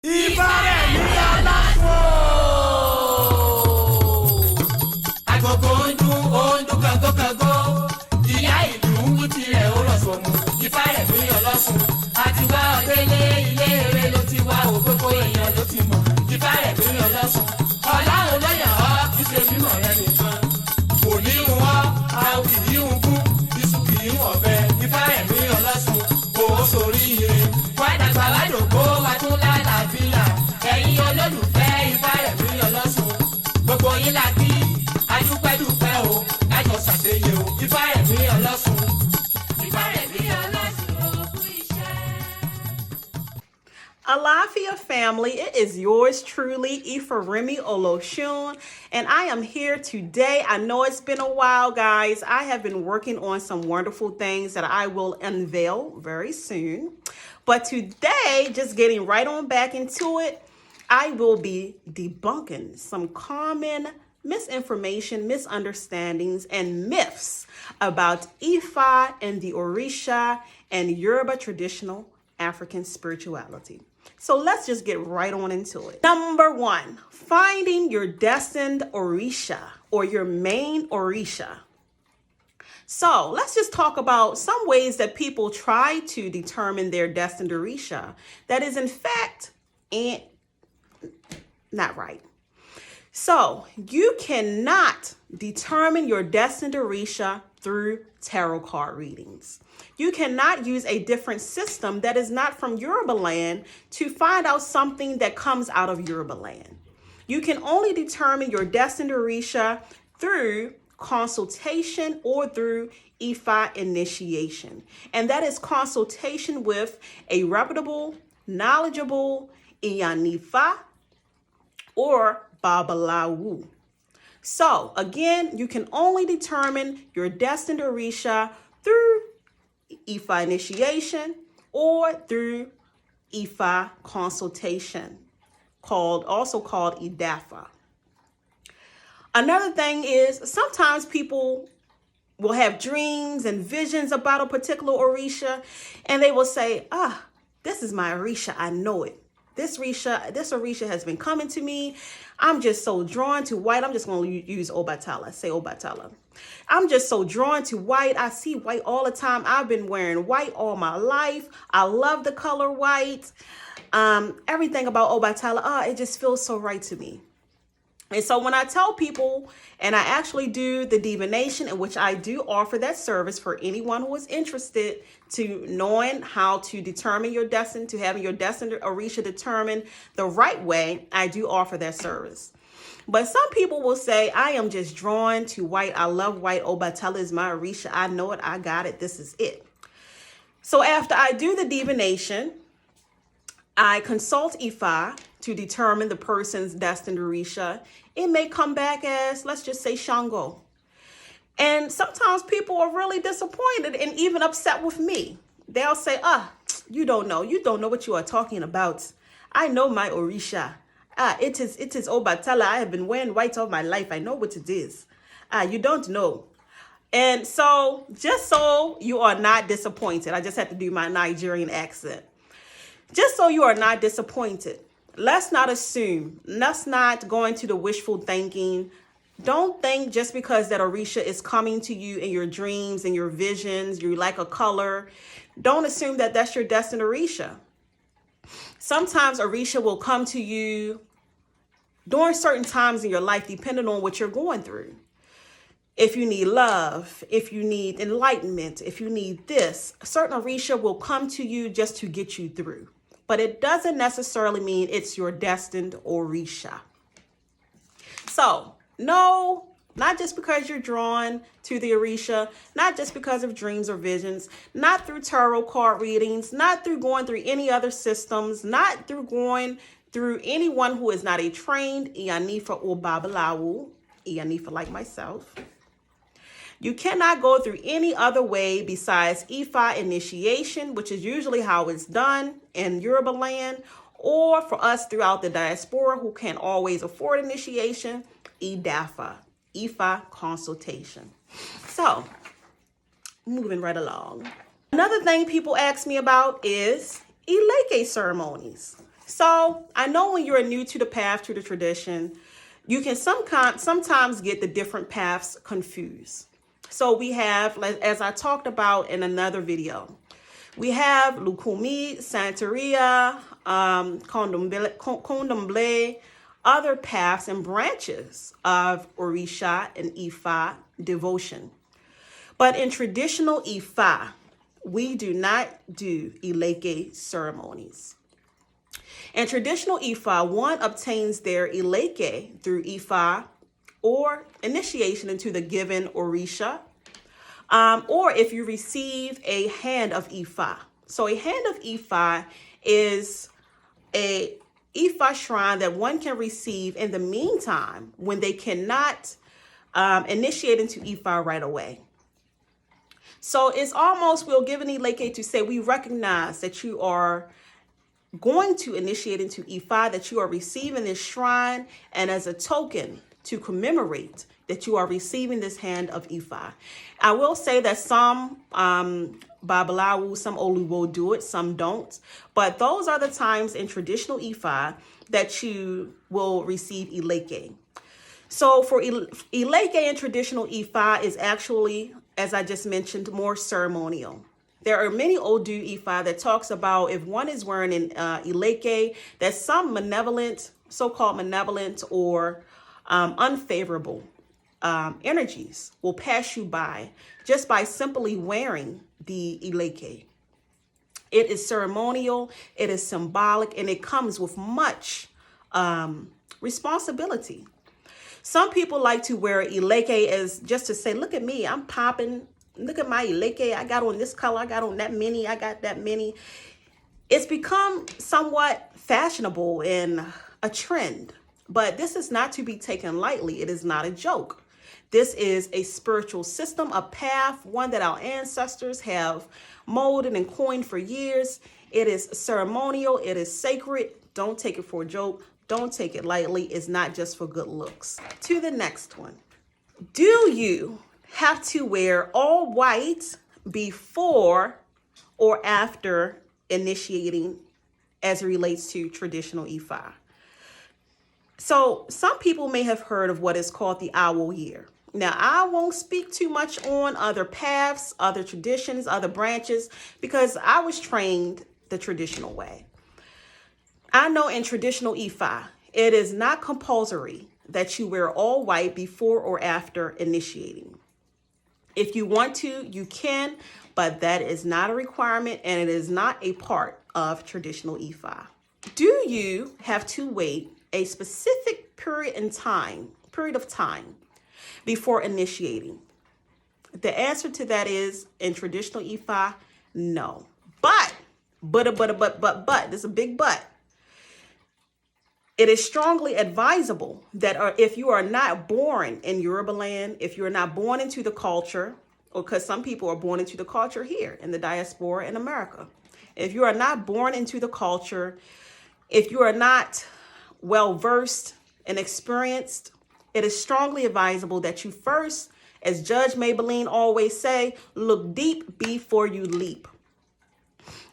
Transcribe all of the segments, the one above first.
Ìbárẹ̀ ní aláṣọ. Agogo ń dún kàngókàngó. Ìyá ìlú ń wí tirẹ̀ ó rọ̀ sọ̀mù. Ìbárẹ̀ ní ọlọ́sùn. Àti wá ọdẹ́lé ilé eré ló ti wá òkókó èèyàn ló ti mọ̀. Ìbárẹ̀ ní ọlọ́sùn. Ọlọ́run ló yàn ọ́ kí ṣe mímọ̀ rẹ nìkan. Kò ní ń wọ́, a kì í ń kú. Iṣu kì í wọ̀ bẹ. Ìbárẹ̀ ní ọlọ́sùn. Kò ó sórí ire. Wá dàgbà wá dògbó wa tún lálàáfíà. Ẹ̀yin olólùfẹ́ Ìbárẹ̀ ní ọlọ́sùn. Gbogbo yín la kí adúpẹ́dúpẹ́ o. Lájọ ṣàṣeyẹ o. Ìbárẹ̀ ní ọlọ́sùn. Ìbárẹ̀ ní ọlọ́sùn òkú iṣẹ́. Alafia family, it is yours truly, Ifaremi Oloshun, and I am here today. I know it's been a while, guys. I have been working on some wonderful things that I will unveil very soon. But today, just getting right on back into it, I will be debunking some common misinformation, misunderstandings, and myths about Ifa and the Orisha and Yoruba traditional African spirituality. So let's just get right on into it. Number one, finding your destined Orisha or your main Orisha. So let's just talk about some ways that people try to determine their destined Orisha that is in fact not right. So you cannot determine your destined Orisha through tarot card readings. You cannot use a different system that is not from Yoruba land to find out something that comes out of Yoruba land. You can only determine your destined Orisha through consultation or through Ifa initiation. And that is consultation with a reputable, knowledgeable Iyanifa or Babalawu. So again, you can only determine your destined Orisha through Ifa initiation or through Ifa consultation, also called Idafa. Another thing is sometimes people will have dreams and visions about a particular Orisha, and they will say, this is my Orisha, I know it. This Orisha has been coming to me. I'm just so drawn to white. I'm just going to use Obatala. Say Obatala. I'm just so drawn to white. I see white all the time. I've been wearing white all my life. I love the color white. Everything about Obatala, it just feels so right to me. And so when I tell people, and I actually do the divination, in which I do offer that service for anyone who is interested to knowing how to determine your destiny, to having your destiny Orisha determined the right way, I do offer that service. But some people will say, I am just drawn to white. I love white. Obatala is my Orisha. I know it. I got it. This is it. So after I do the divination, I consult Ifa to determine the person's destined Orisha. It may come back as, let's just say, Shango. And sometimes people are really disappointed and even upset with me. They'll say, you don't know. You don't know what you are talking about. I know my Orisha. It is Obatala. I have been wearing white all my life. I know what it is. You don't know. And so just so you are not disappointed, I just had to do my Nigerian accent. Just so you are not disappointed, let's not assume. Let's not go into the wishful thinking. Don't think just because that Orisha is coming to you in your dreams and your visions, you like a color. Don't assume that that's your destined Orisha. Sometimes Orisha will come to you during certain times in your life, depending on what you're going through. If you need love, if you need enlightenment, if you need this, a certain Orisha will come to you just to get you through. But it doesn't necessarily mean it's your destined Orisha. So, no, not just because you're drawn to the Orisha, not just because of dreams or visions, not through tarot card readings, not through going through any other systems, not through going through anyone who is not a trained Iyanifa or Babalawu, Iyanifa like myself. You cannot go through any other way besides Ifa initiation, which is usually how it's done in Yoruba land, or for us throughout the diaspora who can't always afford initiation, Idafa, Ifa consultation. So, moving right along. Another thing people ask me about is Ileke ceremonies. So I know when you're new to the path, to the tradition, you can sometimes get the different paths confused. So we have, as I talked about in another video, we have Lukumi, Santeria, Condomble, other paths and branches of Orisha and Ifa devotion. But in traditional Ifa, we do not do Ileke ceremonies. In traditional Ifa, one obtains their Ileke through Ifa or initiation into the given Orisha, or if you receive a hand of Ifa. So a hand of Ifa is a Ifa shrine that one can receive in the meantime when they cannot initiate into Ifa right away. So it's almost, we'll give an Ileke to say we recognize that you are going to initiate into Ifa, that you are receiving this shrine, and as a token to commemorate that you are receiving this hand of Ifa. I will say that some Babalawo, some Oluwo do it, some don't. But those are the times in traditional Ifa that you will receive Ileke. So for Ileke in traditional Ifa is actually, as I just mentioned, more ceremonial. There are many Odu Ifa that talks about if one is wearing an Ileke, that some malevolent, so-called malevolent or unfavorable energies will pass you by just by simply wearing the Ileke. It is ceremonial, it is symbolic, and it comes with much responsibility. Some people like to wear Ileke as just to say, look at me, I'm popping. Look at my Ileke. I got on this color. I got on that many. I got that many. It's become somewhat fashionable and a trend, but this is not to be taken lightly. It is not a joke. This is a spiritual system, a path, one that our ancestors have molded and coined for years. It is ceremonial. It is sacred. Don't take it for a joke. Don't take it lightly. It's not just for good looks. To the next one. Do you have to wear all white before or after initiating as it relates to traditional Ifa? So some people may have heard of what is called the Awo year. Now, I won't speak too much on other paths, other traditions, other branches, because I was trained the traditional way. I know in traditional Ifa, it is not compulsory that you wear all white before or after initiating. If you want to, you can, but that is not a requirement and it is not a part of traditional Ifa. Do you have to wait a specific period of time before initiating? The answer to that is in traditional Ifa, no. But, there's a big but. It is strongly advisable that if you are not born in Yoruba land, if you are not born into the culture, or because some people are born into the culture here in the diaspora in America. If you are not born into the culture, if you are not well-versed and experienced, it is strongly advisable that you first, as Judge Maybelline always say, look deep before you leap.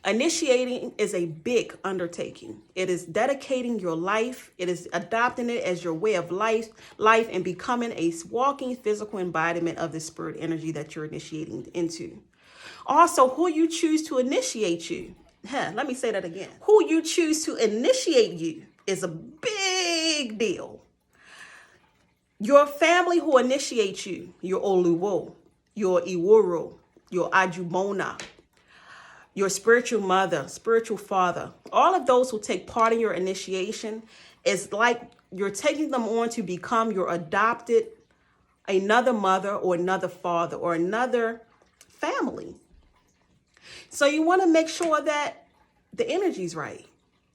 Initiating is a big undertaking. It is dedicating your life. It is adopting it as your way of life and becoming a walking physical embodiment of the spirit energy that you're initiating into. Also, who you choose to initiate you. Let me say that again. Who you choose to initiate you is a big deal. Your family who initiates you, your Oluwo, your Iworo, your Ajubona, your spiritual mother, spiritual father, all of those who take part in your initiation, is like you're taking them on to become your adopted, another mother or another father or another family. So you want to make sure that the energy's right.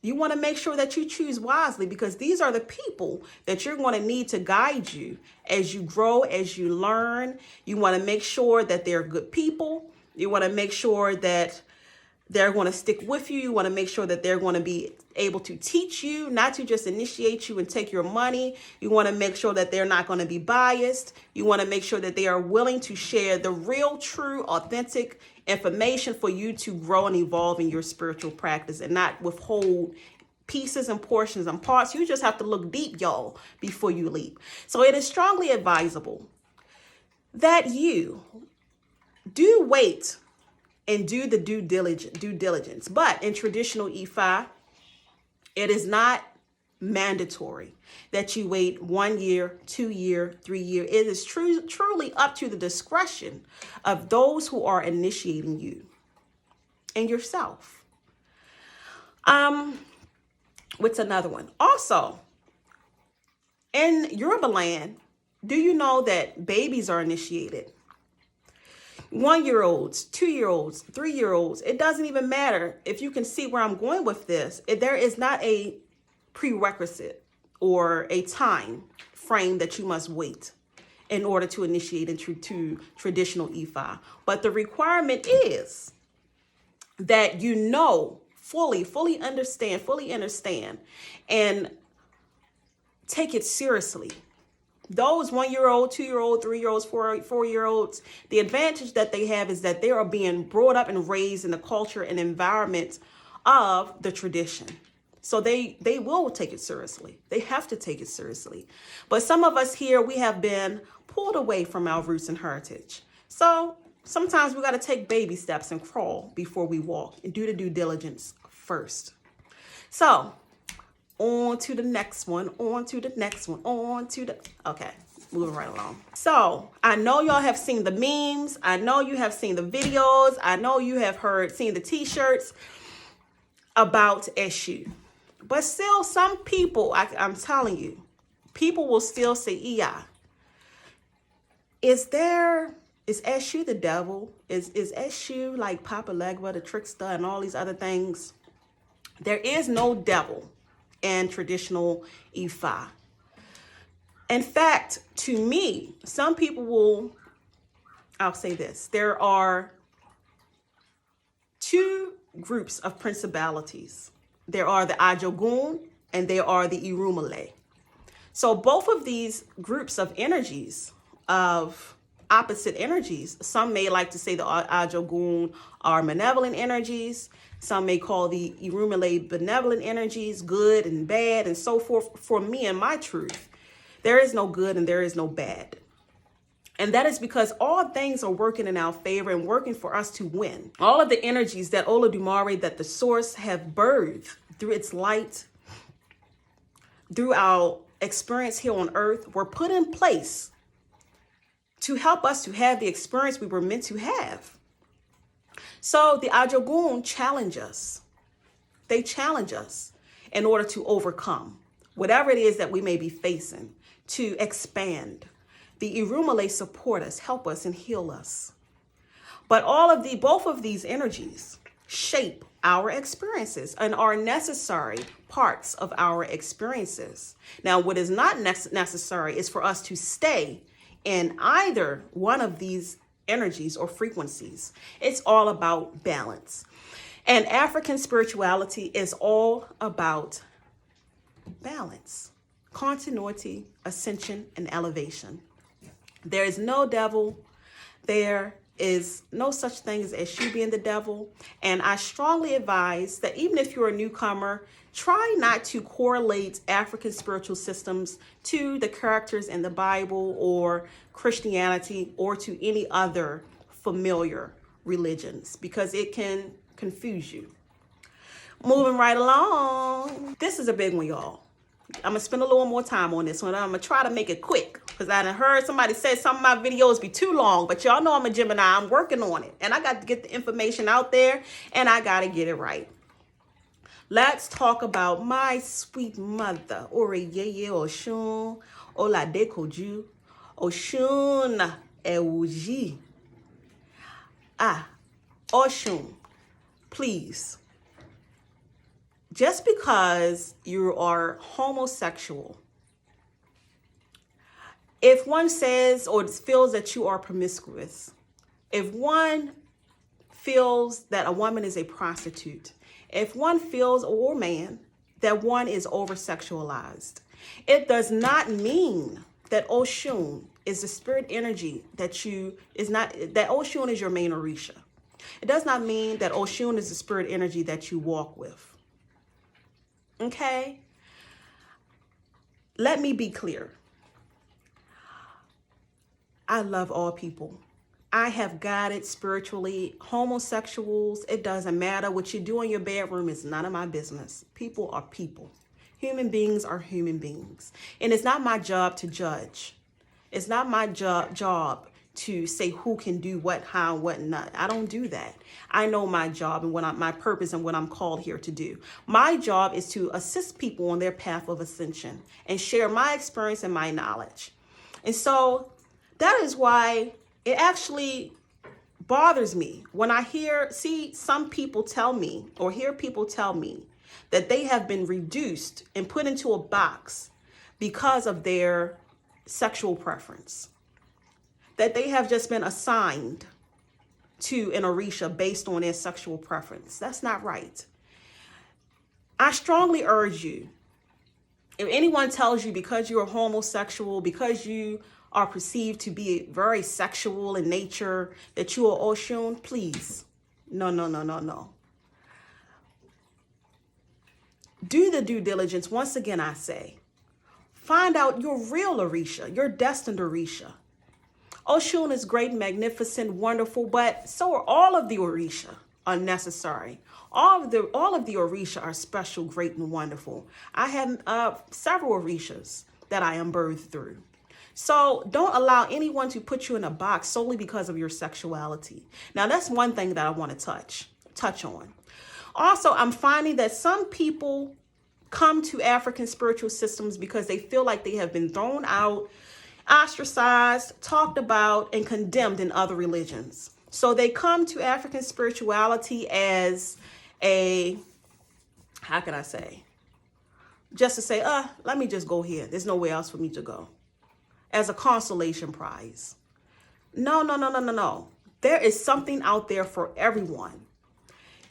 You want to make sure that you choose wisely, because these are the people that you're going to need to guide you as you grow, as you learn. You want to make sure that they're good people. You want to make sure that they're going to stick with you. You want to make sure that they're going to be able to teach you, not to just initiate you and take your money. You want to make sure that they're not going to be biased. You want to make sure that they are willing to share the real, true, authentic information for you to grow and evolve in your spiritual practice and not withhold pieces and portions and parts. You just have to look deep, y'all, before you leap. So it is strongly advisable that you do wait and do the due diligence. But in traditional Ifa, it is not mandatory that you wait 1 year, 2 year, 3 year. It is truly up to the discretion of those who are initiating you and yourself. What's another one? Also, in Yoruba land, do you know that babies are initiated? 1-year-olds, 2-year-olds, 3-year-olds, it doesn't even matter. If you can see where I'm going with this, there is not a prerequisite or a time frame that you must wait in order to initiate into traditional Ifa. But the requirement is that you know, fully understand, and take it seriously. Those 1-year-old, 2-year-old, 3-year-olds, 4-year-olds, the advantage that they have is that they are being brought up and raised in the culture and environment of the tradition. So they will take it seriously. They have to take it seriously. But some of us here, we have been pulled away from our roots and heritage. So sometimes we got to take baby steps and crawl before we walk and do the due diligence first. So on to the next one, okay, moving right along. So I know y'all have seen the memes. I know you have seen the videos. I know you have seen the t-shirts about Eshu. But still, some people, I'm telling you, people will still say, Iya. Is Eshu the devil? Is Eshu like Papa Legba, the trickster, and all these other things? There is no devil in traditional Ifa. In fact, to me, some people I'll say this, there are two groups of principalities. There are the Ajogun and there are the Irumale. So both of these groups of energies, of opposite energies, some may like to say the Ajogun are malevolent energies. Some may call the Irumale benevolent energies, good and bad, and so forth. For me and my truth, there is no good and there is no bad. And that is because all things are working in our favor and working for us to win. All of the energies that Olodumare, that the source have birthed through its light, through our experience here on earth, were put in place to help us to have the experience we were meant to have. So the Ajogun challenge us. They challenge us in order to overcome whatever it is that we may be facing, to expand. The Irumale support us, help us, and heal us. But both of these energies shape our experiences and are necessary parts of our experiences. Now, what is not necessary is for us to stay in either one of these energies or frequencies. It's all about balance. And African spirituality is all about balance, continuity, ascension, and elevation. There is no devil. There is no such thing as Eshu being the devil. And I strongly advise that even if you're a newcomer, try not to correlate African spiritual systems to the characters in the Bible or Christianity or to any other familiar religions, because it can confuse you. Moving right along. This is a big one, y'all. I'm going to spend a little more time on this one. I'm going to try to make it quick because I done heard somebody say some of my videos be too long, but y'all know I'm a Gemini. I'm working on it and I got to get the information out there and I got to get it right. Let's talk about my sweet mother, Oriyeye Oshun, Oladekoju, Oshun Ewuji. Oshun, please. Just because you are homosexual, if one says or feels that you are promiscuous, if one feels that a woman is a prostitute, if one feels, or man, that one is over-sexualized, it does not mean that Oshun is the spirit energy that Oshun is your main Orisha. It does not mean that Oshun is the spirit energy that you walk with. Okay? Let me be clear. I love all people. I have guided spiritually homosexuals. It doesn't matter what you do in your bedroom. It's none of my business. People are people. Human beings are human beings. And it's not my job to judge. It's not my job to say who can do what, how, what not. I don't do that. I know my job and my purpose and what I'm called here to do. My job is to assist people on their path of ascension and share my experience and my knowledge. And so that is why it actually bothers me when I see some people tell me or hear people tell me that they have been reduced and put into a box because of their sexual preference, that they have just been assigned to an Orisha based on their sexual preference. That's not right. I strongly urge you, if anyone tells you because you're homosexual, because you are perceived to be very sexual in nature, that you are Oshun, please, no. Do the due diligence. Once again, I say, find out your real Orisha, your destined Orisha. Oshun is great, magnificent, wonderful, but so are all of the Orisha are necessary. All of the Orisha are special, great, and wonderful. I have several Orishas that I am birthed through. So don't allow anyone to put you in a box solely because of your sexuality. Now, that's one thing that I want to touch on. Also, I'm finding that some people come to African spiritual systems because they feel like they have been thrown out, ostracized, talked about, and condemned in other religions. So they come to African spirituality as just to say, let me just go here. There's nowhere else for me to go. As a consolation prize. No. There is something out there for everyone.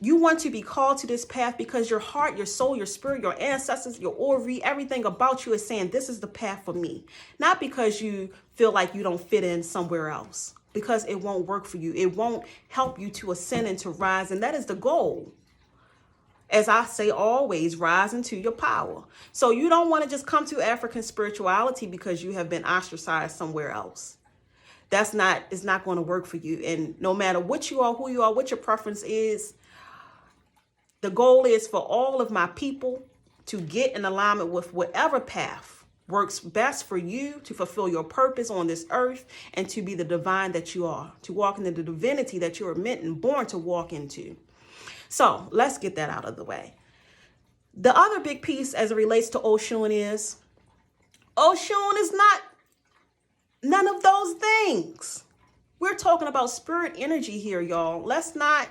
You want to be called to this path because your heart, your soul, your spirit, your ancestors, your Ori, everything about you is saying this is the path for me. Not because you feel like you don't fit in somewhere else. Because it won't work for you. It won't help you to ascend and to rise. And that is the goal. As I say always, rise into your power. So you don't want to just come to African spirituality because you have been ostracized somewhere else. It's not going to work for you. And no matter what you are, who you are, what your preference is, the goal is for all of my people to get in alignment with whatever path works best for you to fulfill your purpose on this earth and to be the divine that you are, to walk into the divinity that you are meant and born to walk into. So let's get that out of the way. The other big piece as it relates to Oshun is not none of those things. We're talking about spirit energy here, y'all. Let's not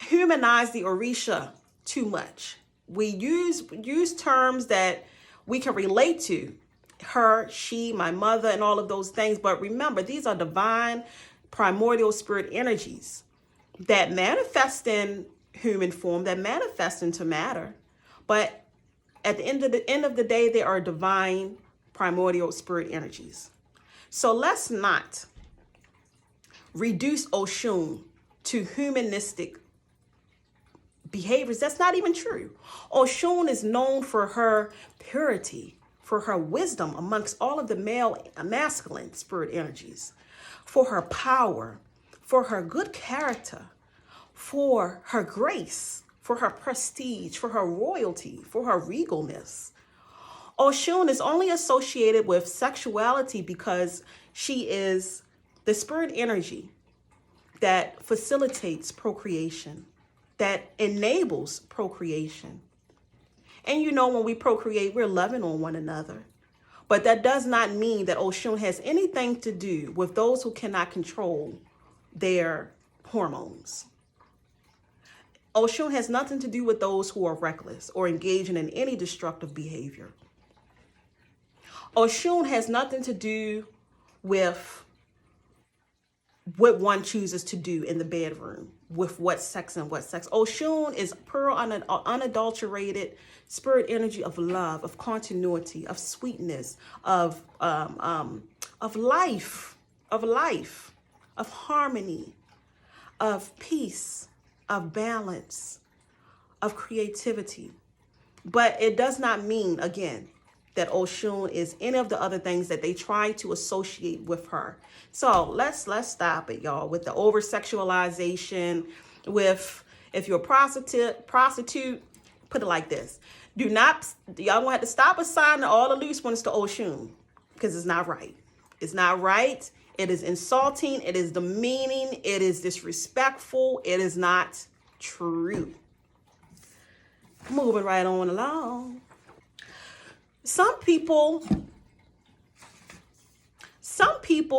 humanize the Orisha too much. We use terms that we can relate to. Her, she, my mother, and all of those things. But remember, these are divine, primordial spirit energies that manifest in human form, that manifest into matter. But at the end of the day, they are divine, primordial spirit energies. So let's not reduce Oshun to humanistic behaviors. That's not even true. Oshun is known for her purity, for her wisdom amongst all of the masculine spirit energies, for her power, for her good character, for her grace, for her prestige, for her royalty, for her regalness. Oshun is only associated with sexuality because she is the spirit energy that facilitates procreation, that enables procreation. And you know, when we procreate, we're loving on one another. But that does not mean that Oshun has anything to do with those who cannot control their hormones. Oshun has nothing to do with those who are reckless or engaging in any destructive behavior. Oshun has nothing to do with what one chooses to do in the bedroom, with what sex and what sex. Oshun is pure, unadulterated spirit energy of love, of continuity, of sweetness, of life, of harmony, of peace, of balance, of creativity. But it does not mean, again, that Oshun is any of the other things that they try to associate with her. So let's stop it, y'all, with the over sexualization. With, if you're a prostitute, put it like this: y'all gonna have to stop assigning all the loose ones to Oshun, because it's not right. It's not right. It is insulting. It is demeaning. It is disrespectful. It is not true. Moving right on along. Some people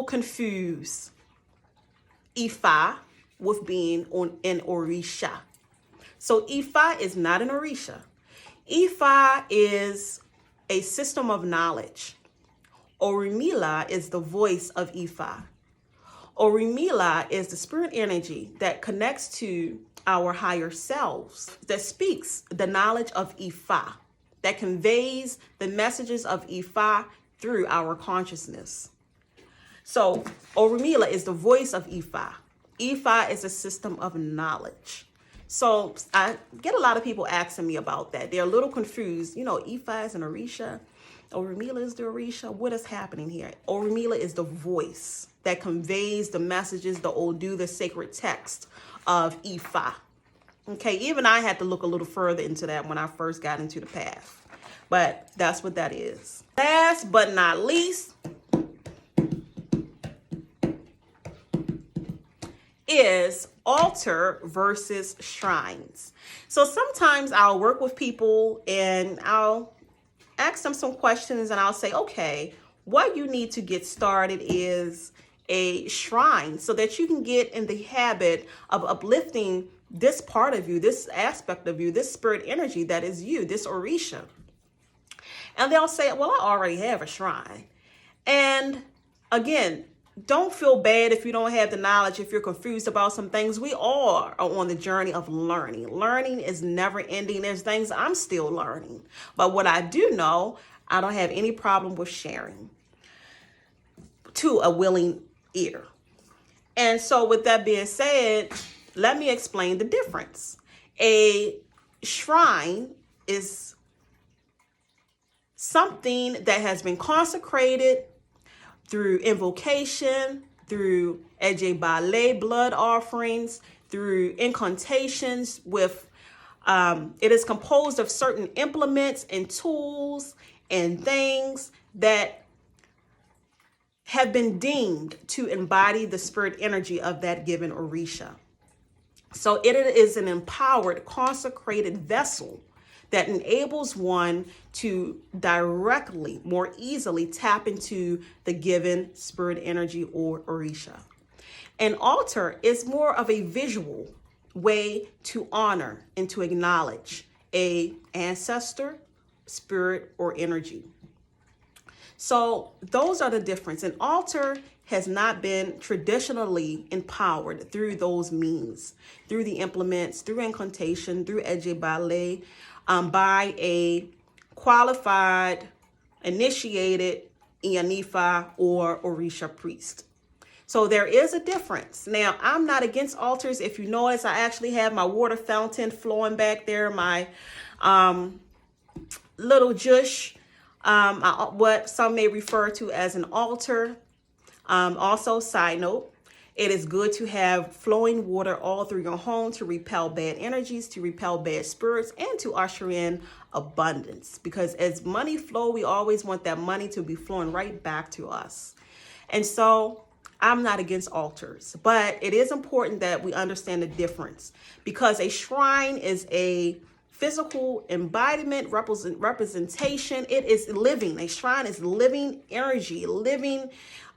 confuse Ifa with being an Orisha. So Ifa is not an Orisha. Ifa is a system of knowledge. Orunmila is the voice of Ifa. Orunmila is the spirit energy that connects to our higher selves, that speaks the knowledge of Ifa, that conveys the messages of Ifa through our consciousness. So Orunmila is the voice of Ifa. Ifa is a system of knowledge. So I get a lot of people asking me about that. They're a little confused. You know, Ifa is an Orisha. Orunmila is the Orisha. What is happening here? Orunmila is the voice that conveys the messages, the Odu, the sacred text of Ifa. Okay, even I had to look a little further into that when I first got into the path. But that's what that is. Last but not least is altar versus shrines. So sometimes I'll work with people and I'll ask them some questions and I'll say, okay, what you need to get started is a shrine so that you can get in the habit of uplifting this part of you, this aspect of you, this spirit energy that is you, this Orisha. And they'll say, well, I already have a shrine. And again, don't feel bad if you don't have the knowledge, if you're confused about some things. We all are on the journey of learning. Learning is never ending. There's things I'm still learning. But what I do know, I don't have any problem with sharing to a willing ear. And so with that being said, let me explain the difference. A shrine is something that has been consecrated through invocation, through Ejebale blood offerings, through incantations with, it is composed of certain implements and tools and things that have been deemed to embody the spirit energy of that given Orisha. So it is an empowered, consecrated vessel that enables one to directly, more easily tap into the given spirit energy or Orisha. An altar is more of a visual way to honor and to acknowledge a ancestor, spirit, or energy. So those are the difference. An altar has not been traditionally empowered through those means, through the implements, through incantation, through Ejebale, by a qualified, initiated Iyanifa or Orisha priest. So there is a difference. Now, I'm not against altars. If you notice, I actually have my water fountain flowing back there, my little jush, what some may refer to as an altar. Also, side note, it is good to have flowing water all through your home to repel bad energies, to repel bad spirits, and to usher in abundance. Because as money flow, we always want that money to be flowing right back to us. And so I'm not against altars, but it is important that we understand the difference, because a shrine is a physical embodiment, representation. It is living. A shrine is living energy, living,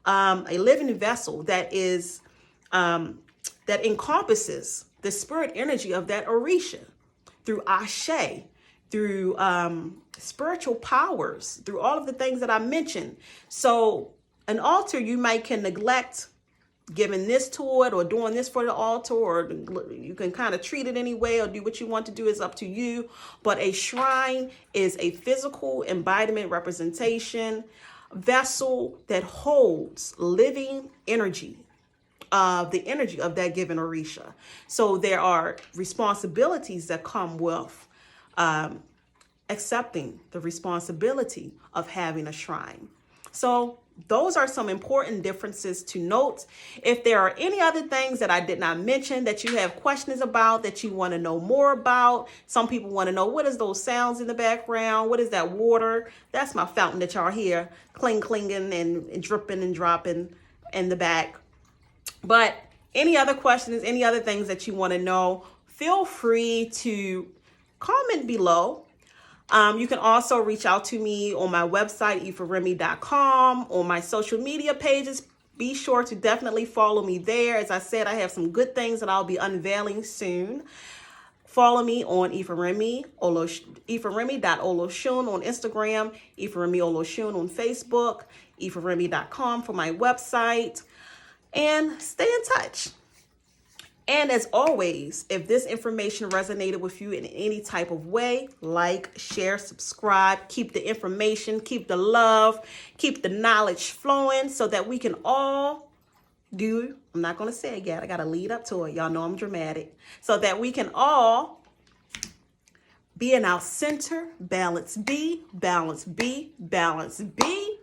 a living vessel that is that encompasses the spirit energy of that Orisha through Ashe, through spiritual powers, through all of the things that I mentioned. So an altar, you might can neglect giving this to it or doing this for the altar, or you can kind of treat it anyway or do what you want to do, is up to you. But a shrine is a physical embodiment, representation, vessel that holds living energy, the energy of that given Orisha. So there are responsibilities that come with accepting the responsibility of having a shrine. So those are some important differences to note. If there are any other things that I did not mention that you have questions about, that you want to know more about, some people want to know, what is those sounds in the background? What is that water? That's my fountain that y'all hear clinging and dripping and dropping in the back. But any other questions, any other things that you want to know, feel free to comment below. You can also reach out to me on my website, ipharemy.com, on my social media pages. Be sure to definitely follow me there. As I said, I have some good things that I'll be unveiling soon. Follow me on Ipharemy, Ipharemy.Oloshun on Instagram, Ipharemy Oloshun on Facebook, ipharemy.com for my website, and stay in touch. And as always, if this information resonated with you in any type of way, like, share, subscribe, keep the information, keep the love, keep the knowledge flowing so that we can all I'm not going to say it yet. I got to lead up to it. Y'all know I'm dramatic. So that we can all be in our center, balance B, balance B, balance B,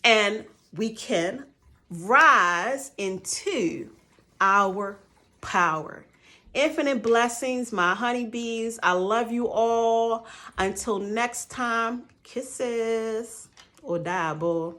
and we can rise into our power. Infinite blessings, my honeybees. I love you all. Until next time, kisses. Odabo.